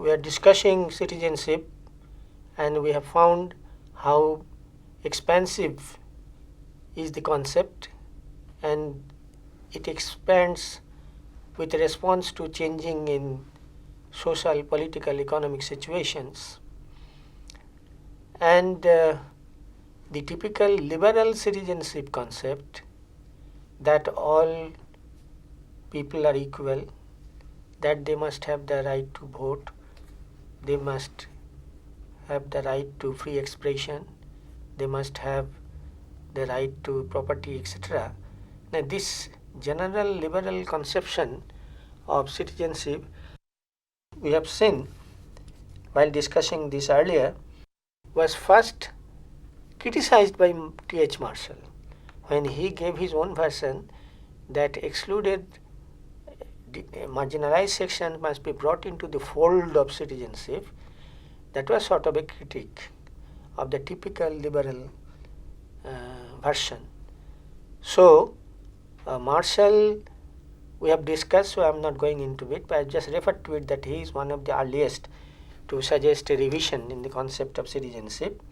we are discussing citizenship, and we have found how expansive is the concept, and it expands with a response to changing in social, political, economic situations. And the typical liberal citizenship concept that all people are equal, that they must have the right to vote, they must have the right to free expression, they must have the right to property, etc. Now, this general liberal conception of citizenship, we have seen while discussing this earlier, was first criticized by T.H. Marshall when he gave his own version that excluded marginalized sections must be brought into the fold of citizenship. That was sort of a critique of the typical liberal version. So, Marshall we have discussed, so I am not going into it, but I just referred to it that he is one of the earliest to suggest a revision in the concept of citizenship.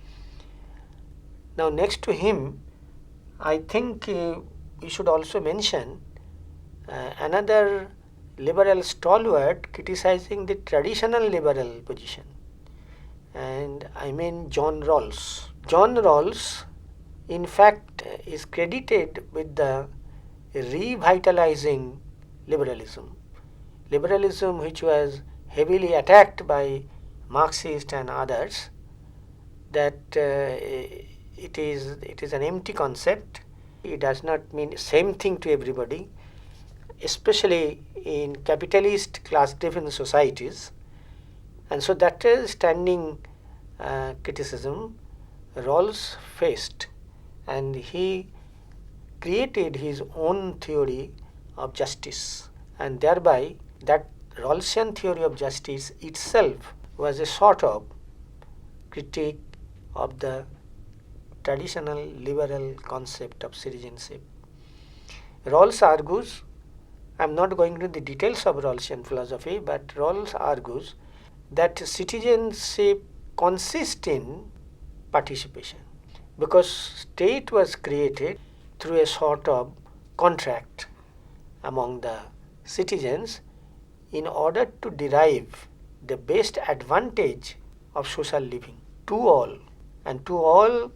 Now, next to him, I think we should also mention another liberal stalwart criticizing the traditional liberal position, and I mean John Rawls. John Rawls, in fact, is credited with the revitalizing liberalism. Liberalism which was heavily attacked by Marxists and others, that it is an empty concept. It does not mean same thing to everybody, especially in capitalist class-driven societies. And so that is standing criticism Rawls faced, and he created his own theory of justice, and thereby that Rawlsian theory of justice itself was a sort of critique of the traditional liberal concept of citizenship. Rawls argues, I am not going into the details of Rawlsian philosophy, but Rawls argues that citizenship consists in participation, because state was created through a sort of contract among the citizens in order to derive the best advantage of social living to all, and to all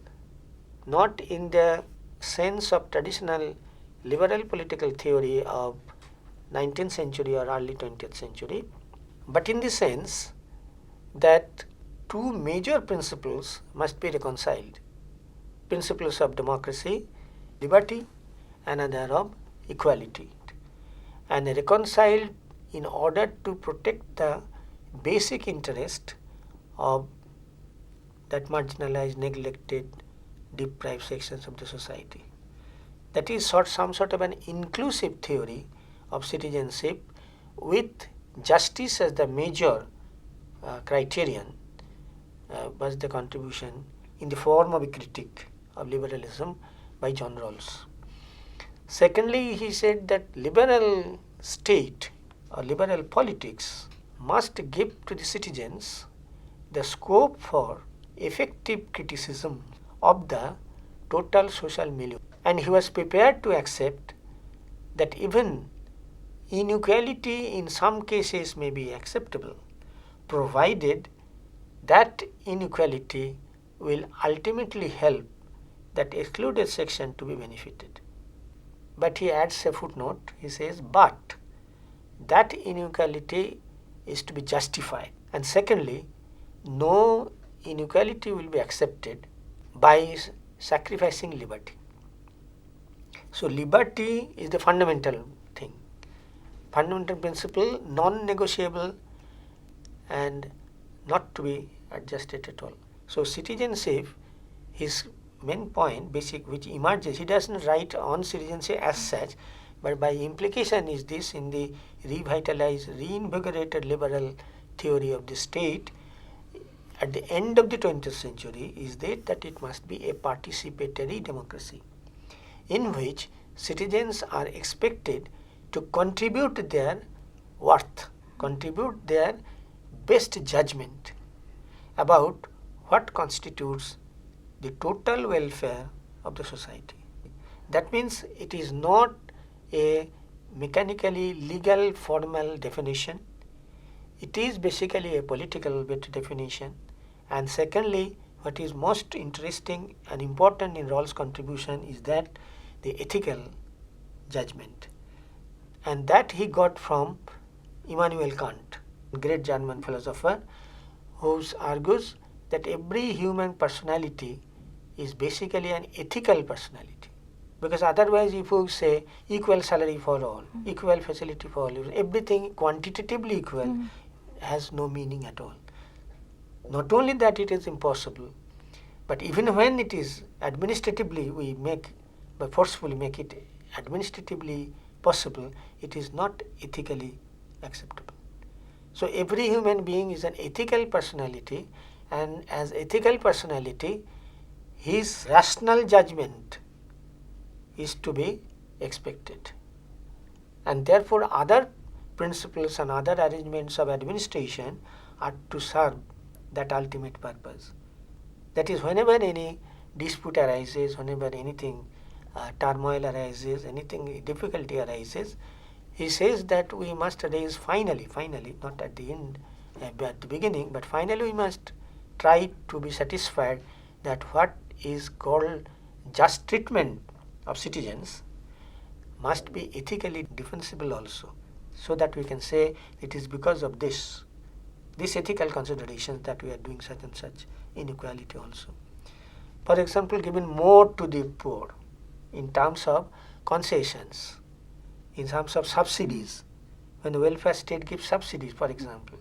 not in the sense of traditional liberal political theory of 19th century or early 20th century, but in the sense that two major principles must be reconciled: principles of democracy, liberty, another of equality, and reconciled in order to protect the basic interest of that marginalized, neglected, deprived sections of the society. That is some sort of an inclusive theory of citizenship with justice as the major criterion was the contribution in the form of a critique of liberalism by John Rawls. Secondly, he said that liberal state or liberal politics must give to the citizens the scope for effective criticism of the total social milieu, and he was prepared to accept that even inequality in some cases may be acceptable, provided that inequality will ultimately help that excluded section to be benefited. But he adds a footnote, he says, but that inequality is to be justified. And secondly, no inequality will be accepted by sacrificing liberty. So liberty is the fundamental thing, fundamental principle, non-negotiable and not to be adjusted at all. So citizenship, his main point, basic, which emerges, he doesn't write on citizenship as such, but by implication is this in the revitalized, reinvigorated liberal theory of the state at the end of the 20th century is that it must be a participatory democracy in which citizens are expected to contribute their worth, contribute their best judgment about what constitutes the total welfare of the society. That means it is not a mechanically legal formal definition. It is basically a political definition. And secondly, what is most interesting and important in Rawls' contribution is that the ethical judgment. And that he got from Immanuel Kant, great German philosopher, who argues that every human personality is basically an ethical personality. Because otherwise, if you say equal salary for all, equal facility for all, everything quantitatively equal has no meaning at all. Not only that it is impossible, but even when it is administratively forcefully make it administratively possible, it is not ethically acceptable. So every human being is an ethical personality, and as ethical personality, his rational judgment is to be expected. And therefore other principles and other arrangements of administration are to serve that ultimate purpose. That is, whenever any dispute arises, whenever anything turmoil arises, anything difficulty arises, he says that we must raise finally, not at the end, at the beginning, but finally we must try to be satisfied that what is called just treatment of citizens must be ethically defensible also, so that we can say it is because of this ethical considerations that we are doing such and such inequality also. For example, giving more to the poor in terms of concessions, in terms of subsidies, when the welfare state gives subsidies, for example.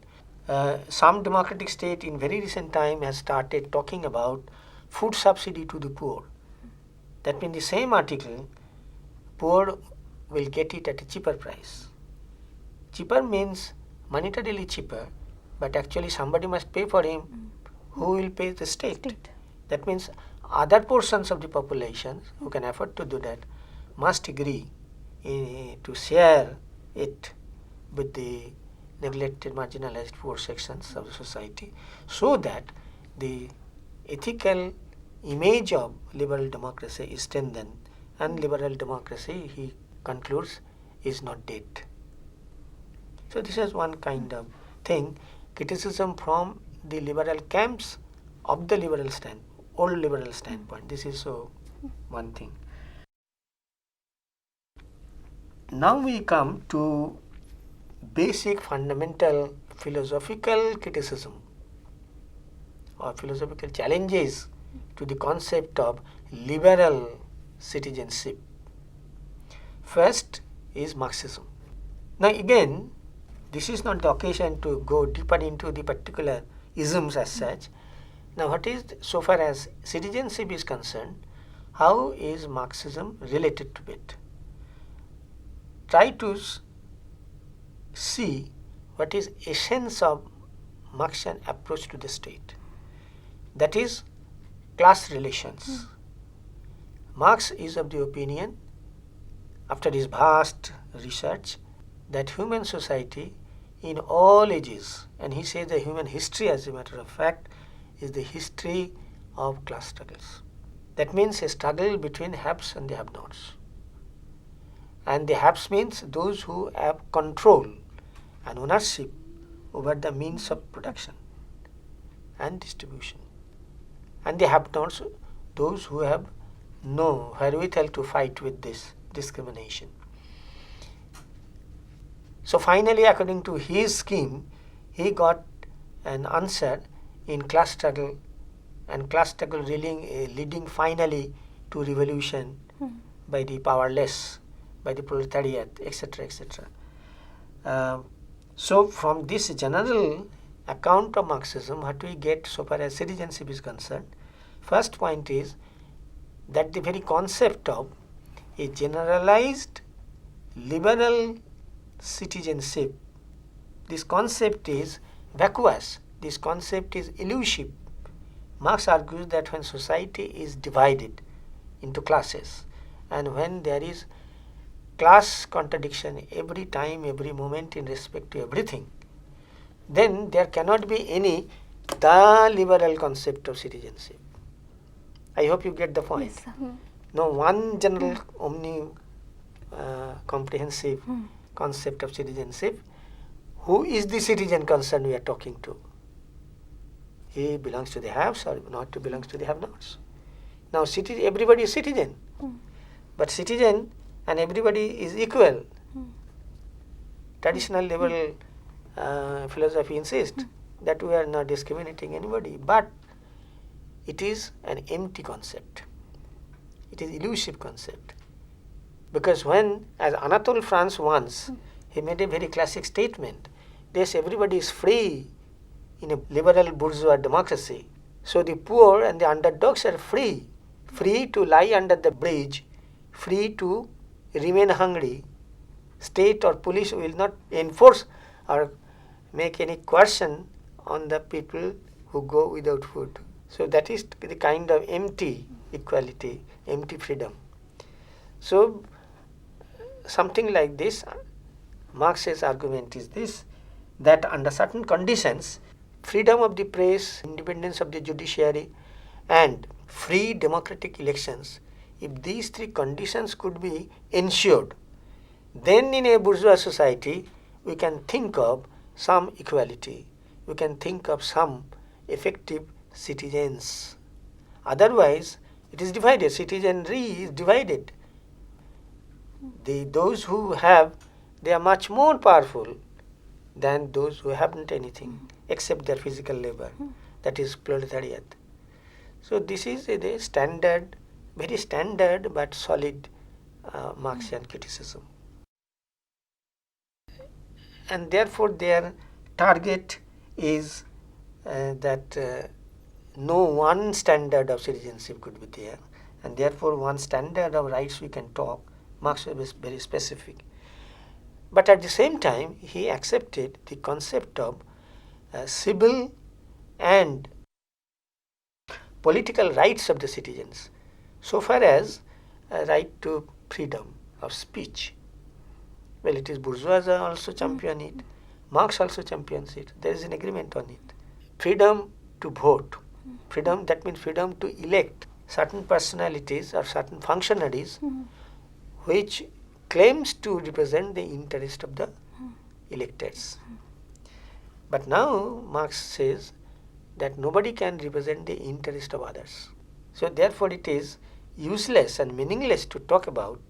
Some democratic state in very recent time has started talking about food subsidy to the poor. That means the same article, poor will get it at a cheaper price. Cheaper means monetarily cheaper, but actually somebody must pay for him. Who will pay? The state. That means other portions of the population who can afford to do that must agree to share it with the neglected, marginalized poor sections of the society, so that the ethical image of liberal democracy is strengthened, and liberal democracy, he concludes, is not dead. So this is one kind of thing, criticism from the liberal camps of the liberal old liberal standpoint. This is so one thing. Now we come to basic fundamental philosophical criticism or philosophical challenges to the concept of liberal citizenship. First is Marxism. Now again, this is not the occasion to go deeper into the particular isms as such. Now what is, so far as citizenship is concerned, how is Marxism related to it? Try to see what is essence of Marxian approach to the state. That is class relations. Marx is of the opinion, after his vast research, that human society in all ages, and he says the human history, as a matter of fact, is the history of class struggles. That means a struggle between haves and the have-nots. And the haves means those who have control and ownership over the means of production and distribution. And the have-nots, those who have no wherewithal to fight with this discrimination. So finally, according to his scheme, he got an answer in class struggle, and class struggle leading finally to revolution by the powerless, by the proletariat, etc., etc. So from this general account of Marxism, what we get so far as citizenship is concerned, first point is that the very concept of a generalized liberal citizenship, this concept is vacuous, this concept is elusive. Marx argues that when society is divided into classes, and when there is class contradiction every time, every moment in respect to everything, then there cannot be any the liberal concept of citizenship. I hope you get the point. Yes, sir. No one general comprehensive concept of citizenship. Who is the citizen concerned we are talking to? He belongs to the haves or not to belongs to the have-nots. Now everybody is citizen, but citizen and everybody is equal. Traditional liberal philosophy insists that we are not discriminating anybody, but it is an empty concept. It is elusive concept. Because when, as Anatole France once, he made a very classic statement, yes, everybody is free in a liberal bourgeois democracy. So the poor and the underdogs are free to lie under the bridge, free to remain hungry. State or police will not enforce or make any coercion on the people who go without food. So that is the kind of empty equality, empty freedom. So something like this, Marx's argument is this, that under certain conditions, freedom of the press, independence of the judiciary, and free democratic elections, if these three conditions could be ensured, then in a bourgeois society we can think of some equality, we can think of some effective citizens. Otherwise, it is divided, citizenry is divided. Those who have, they are much more powerful than those who haven't anything except their physical labor, that is proletariat. So this is a standard, very standard but solid Marxian criticism. And therefore their target is that no one standard of citizenship could be there, and therefore one standard of rights we can talk. Marx was very specific. But at the same time, he accepted the concept of civil and political rights of the citizens, so far as right to freedom of speech. Well, it is bourgeoisie also champion it, Marx also champions it, there is an agreement on it. Freedom to vote, freedom, that means freedom to elect certain personalities or certain functionaries which claims to represent the interest of the electors. But now Marx says that nobody can represent the interest of others. So therefore it is useless and meaningless to talk about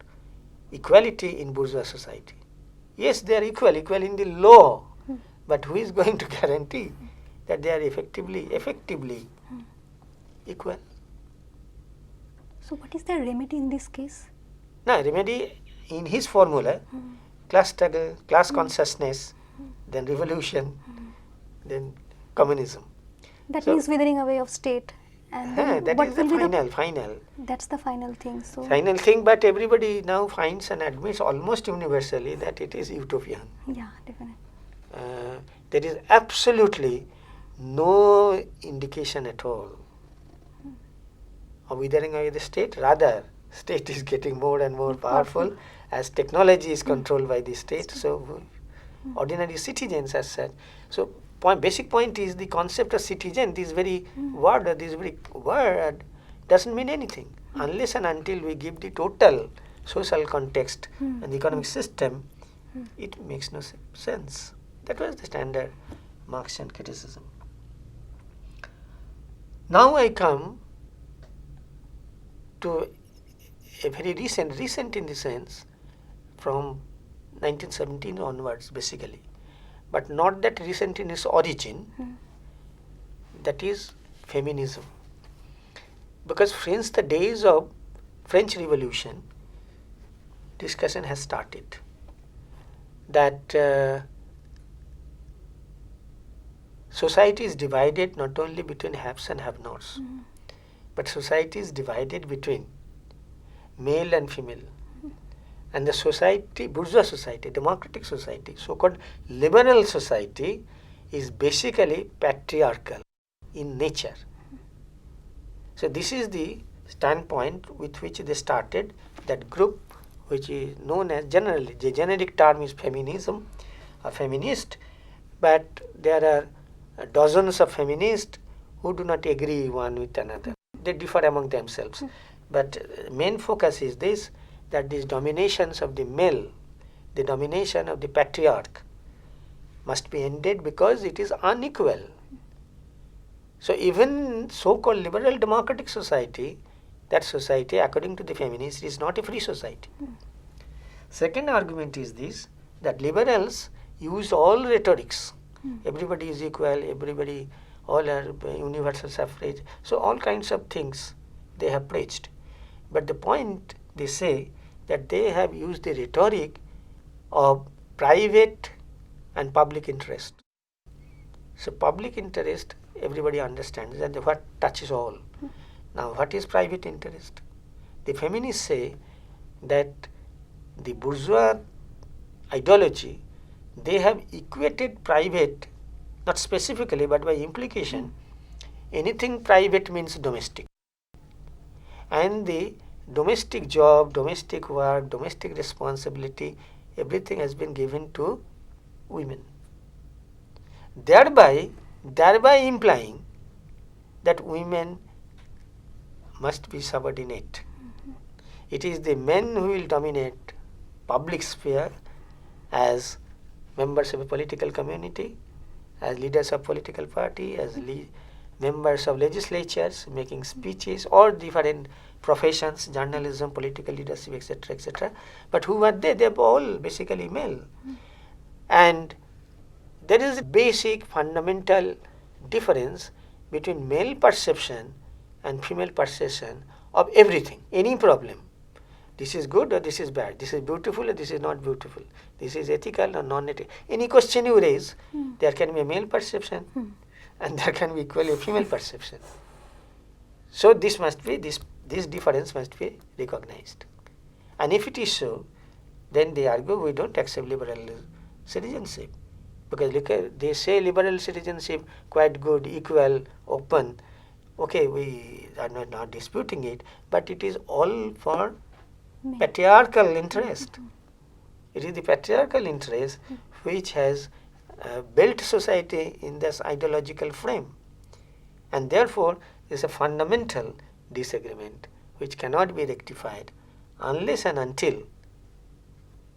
equality in bourgeois society. Yes, they are equal in the law, but who is going to guarantee that they are effectively equal? So what is the remedy in this case? Now, remedy in his formula, class struggle, class consciousness, then revolution, then communism. That means withering away of state. And that is the final. That's the final thing. So final thing, but everybody now finds and admits almost universally that it is utopian. Yeah, definitely. There is absolutely no indication at all of withering away the state. Rather, state is getting more and more powerful as technology is controlled by the state. So ordinary citizens as such. So basic point is the concept of citizen, this very word doesn't mean anything unless and until we give the total social context and the economic system, it makes no sense. That was the standard Marxian criticism. Now I come to a very recent in the sense from 1917 onwards basically, but not that recent in its origin, that is feminism. Because since the days of French Revolution, discussion has started that society is divided not only between haves and have-nots, but society is divided between male and female. And the society, bourgeois society, democratic society, so-called liberal society, is basically patriarchal in nature. So this is the standpoint with which they started that group, which is known as generally, the generic term is feminism or feminist, but there are dozens of feminists who do not agree one with another. They differ among themselves. But main focus is this, that these dominations of the male, the domination of the patriarch must be ended because it is unequal. So even so-called liberal democratic society, that society according to the feminists is not a free society. Second argument is this, that liberals use all rhetorics. Everybody is equal, everybody, all are universal suffrage. So all kinds of things they have preached. But the point they say that they have used the rhetoric of private and public interest. So public interest, everybody understands that what touches all. Now what is private interest? The feminists say that the bourgeois ideology, they have equated private, not specifically but by implication, anything private means domestic. And the domestic job, domestic work, domestic responsibility, everything has been given to women. Thereby implying that women must be subordinate. It is the men who will dominate public sphere as members of a political community, as leaders of political party, as members of legislatures making speeches, or different professions, journalism, political leadership, etc., etc. But who are they? They are all basically male. And there is a basic fundamental difference between male perception and female perception of everything, any problem. This is good or this is bad, this is beautiful or this is not beautiful, this is ethical or non-ethical. Any question you raise, there can be a male perception and there can be equally a female perception. So this must be, this difference must be recognized. And if it is so, then they argue we don't accept liberal citizenship. Because they say liberal citizenship quite good, equal, open. Okay, we are not disputing it, but it is all for patriarchal interest. It is the patriarchal interest which has built society in this ideological frame. And therefore, there is a fundamental disagreement which cannot be rectified unless and until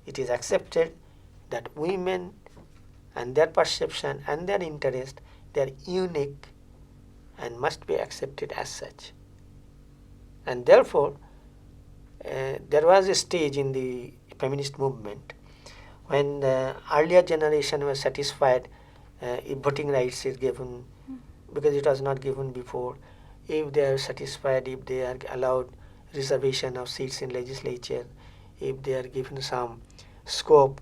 it is accepted that women and their perception and their interest, they are unique and must be accepted as such. And therefore, there was a stage in the feminist movement when the earlier generation was satisfied if voting rights is given, because it was not given before, if they are satisfied, if they are allowed reservation of seats in legislature, if they are given some scope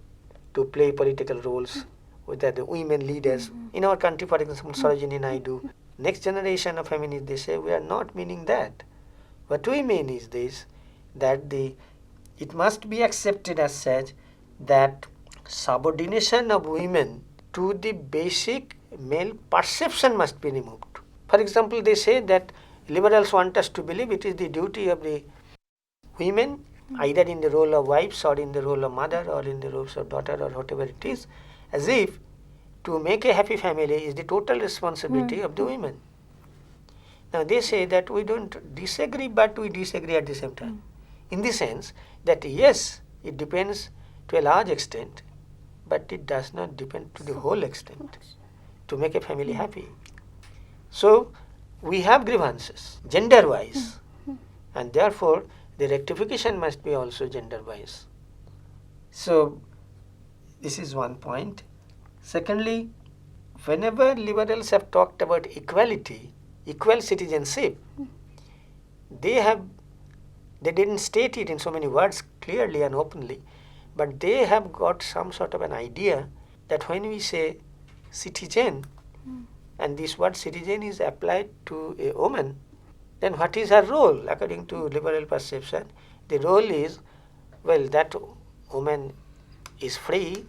to play political roles with the women leaders. In our country, for example, Sarojini Naidu, next generation of feminists, they say we are not meaning that. What we mean is this, that it must be accepted as such that subordination of women to the basic male perception must be removed. For example, they say that liberals want us to believe it is the duty of the women, either in the role of wives or in the role of mother or in the role of daughter or whatever it is, as if to make a happy family is the total responsibility of the women. Now they say that we don't disagree, but we disagree at the same time. In the sense that yes, it depends to a large extent, but it does not depend to the whole extent to make a family happy. So we have grievances gender-wise, and therefore the rectification must be also gender-wise. So this is one point. Secondly, whenever liberals have talked about equality, equal citizenship, they didn't state it in so many words clearly and openly, but they have got some sort of an idea that when we say citizen, and this word citizen is applied to a woman, then what is her role according to liberal perception? The role is, well, that woman is free,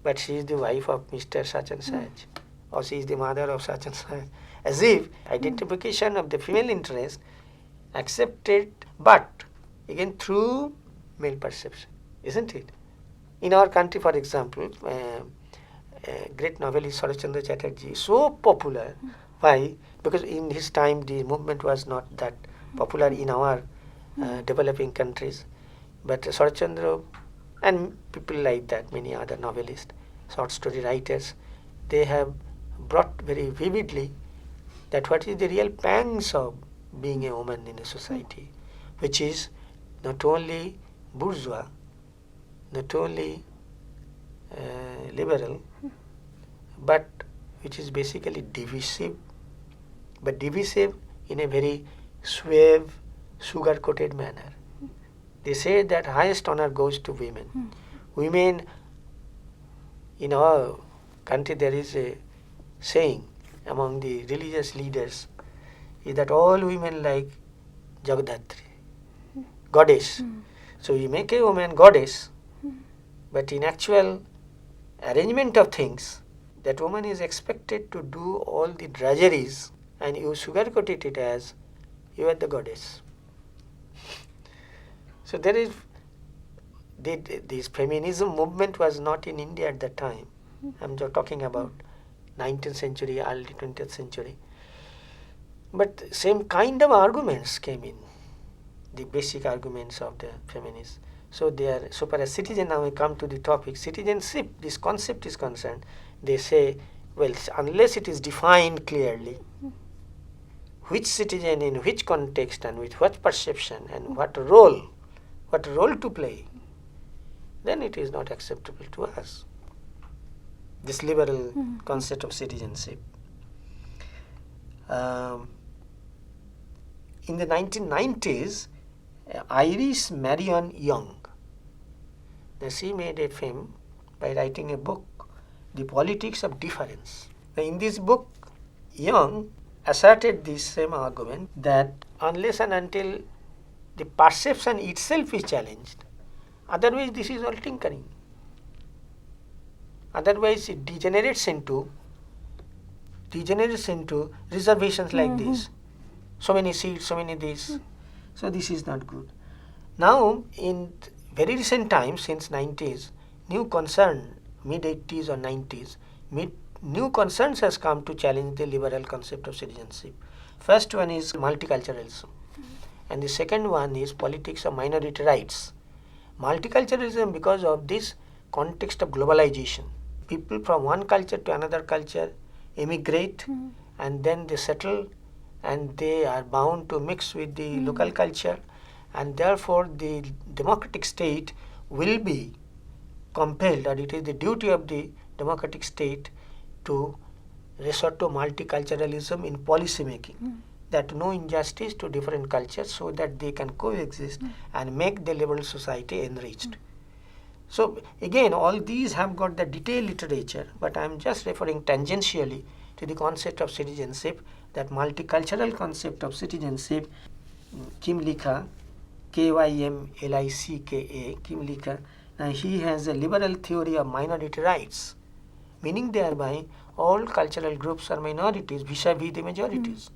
but she is the wife of Mr. such and such, or she is the mother of such and such, as if identification of the female interest accepted, but again through male perception, isn't it? In our country, for example, great novelist Sharashchandra Chatterjee, so popular. Why? Because in his time the movement was not that popular in our developing countries. But Sharashchandra and people like that, many other novelists, short story writers, they have brought very vividly that what is the real pangs of being a woman in a society, which is not only bourgeois, not only liberal, but which is basically divisive, but divisive in a very suave, sugar-coated manner. They say that highest honor goes to women. Women, in our country there is a saying among the religious leaders is that all women like Jagadhatri, goddess. So you make a woman goddess, but in actual arrangement of things, that woman is expected to do all the drudgeries, and you sugarcoat it as you are the goddess. So there is this feminism movement was not in India at that time. I'm just talking about 19th century, early 20th century. But same kind of arguments came in, the basic arguments of the feminists. So far as citizen, now we come to the topic, citizenship, this concept is concerned, they say, well, unless it is defined clearly, which citizen in which context and with what perception and what role to play, then it is not acceptable to us. This liberal concept of citizenship. In the 1990s, Iris Marion Young, she made a film by writing a book, The Politics of Difference. Now, in this book, Young asserted this same argument that unless and until the perception itself is challenged, otherwise this is all tinkering. Otherwise it degenerates into reservations like this. So many seats, so many this. So this is not good. Now in very recent times, since 90s, new concern, mid-80s or 90s, new concerns has come to challenge the liberal concept of citizenship. First one is multiculturalism. And the second one is politics of minority rights. Multiculturalism, because of this context of globalization. People from one culture to another culture immigrate and then they settle and they are bound to mix with the local culture, and therefore the democratic state will be compelled, or it is the duty of the democratic state to resort to multiculturalism in policy making. That no injustice to different cultures so that they can coexist and make the liberal society enriched. So again, all these have got the detailed literature, but I am just referring tangentially to the concept of citizenship, that multicultural concept of citizenship. Kymlicka, Kymlicka, Kymlicka, he has a liberal theory of minority rights, meaning thereby all cultural groups are minorities vis-a-vis the majorities.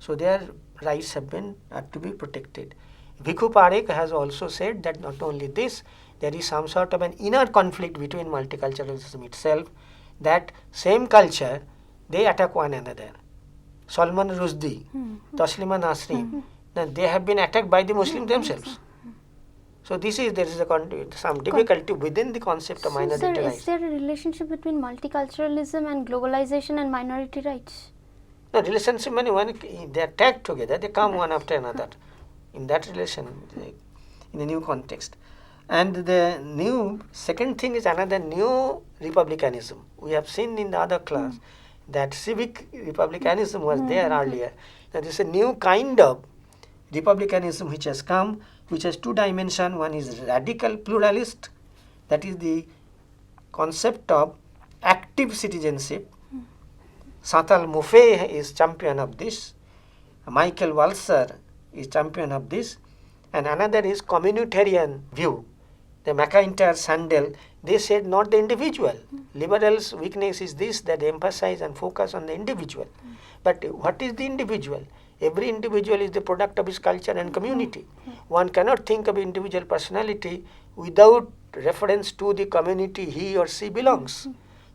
So their rights are to be protected. Bhikhu Parekh has also said that not only this, there is some sort of an inner conflict between multiculturalism itself, that same culture, they attack one another. Salman Rushdie, Taslima Nasrin, they have been attacked by the Muslims themselves. So there is some difficulty within the concept of minority rights. Is there a relationship between multiculturalism and globalization and minority rights? No, relationship, they are tagged together, they come one after another in that relation, in a new context. And the new second thing is another new republicanism. We have seen in the other class that civic republicanism was there earlier. Now this is a new kind of republicanism which has come, which has two dimensions. One is radical pluralist, that is the concept of active citizenship. Chantal Mouffe is champion of this. Michael Walzer is champion of this. And another is communitarian view. The McIntyre, Sandel, they said not the individual. Liberals' weakness is this, that they emphasize and focus on the individual. But what is the individual? Every individual is the product of his culture and community. One cannot think of individual personality without reference to the community he or she belongs.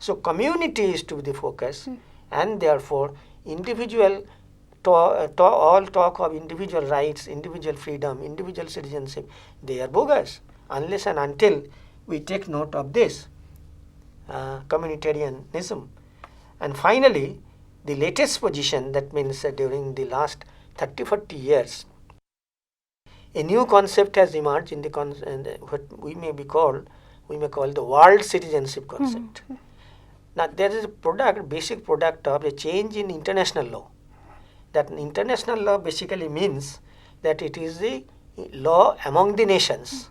So community is to be the focus, and therefore individual all talk of individual rights, individual freedom, individual citizenship, they are bogus unless and until we take note of this communitarianism. And finally, the latest position, that means during the last 30-40 years, a new concept has emerged in what we may call the world citizenship concept. Now there is a basic product of a change in international law. That international law basically means that it is the law among the nations,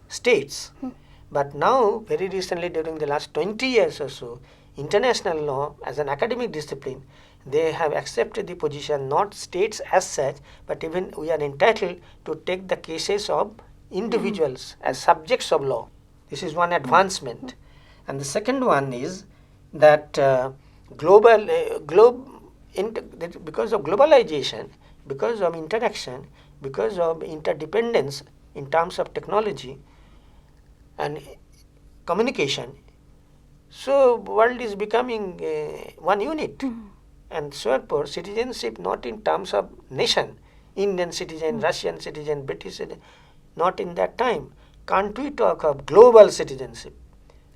states. But now, very recently, during the last 20 years or so, international law as an academic discipline, they have accepted the position, not states as such, but even we are entitled to take the cases of individuals as subjects of law. This is one advancement. And the second one is that because of globalization, because of interaction, because of interdependence in terms of technology and communication, so world is becoming one unit. And so therefore citizenship not in terms of nation, Indian citizen, Russian citizen, British citizen, not in that time. Can't we talk of global citizenship,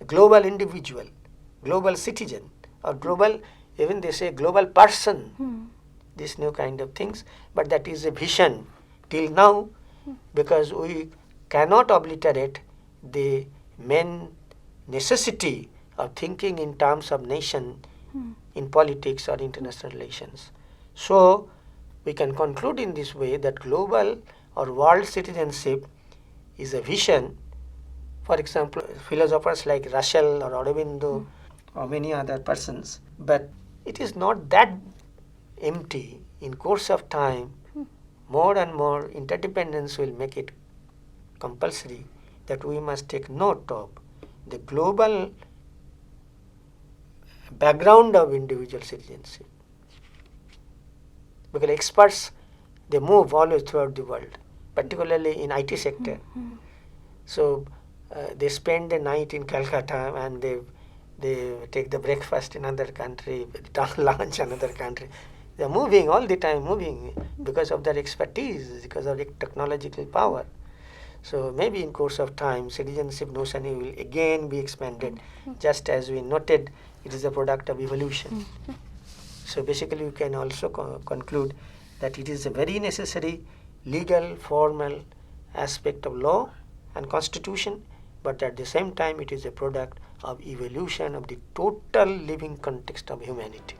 global individual, global citizen, or global, even they say global person, this new kind of things. But that is a vision till now, because we cannot obliterate the main necessity of thinking in terms of nation in politics or international relations. So we can conclude in this way that global or world citizenship is a vision. For example, philosophers like Russell or Aurobindo or many other persons, but it is not that empty. In course of time, more and more interdependence will make it compulsory that we must take note of the global background of individual citizenship. Because experts, they move always throughout the world, particularly in IT sector. So they spend the night in Calcutta and they take the breakfast in another country, lunch another country. They are moving all the time, moving because of their expertise, because of their technological power. So maybe in course of time, citizenship notion will again be expanded, just as we noted it is a product of evolution. So basically we can also conclude that it is a very necessary legal, formal aspect of law and constitution, but at the same time it is a product of evolution of the total living context of humanity.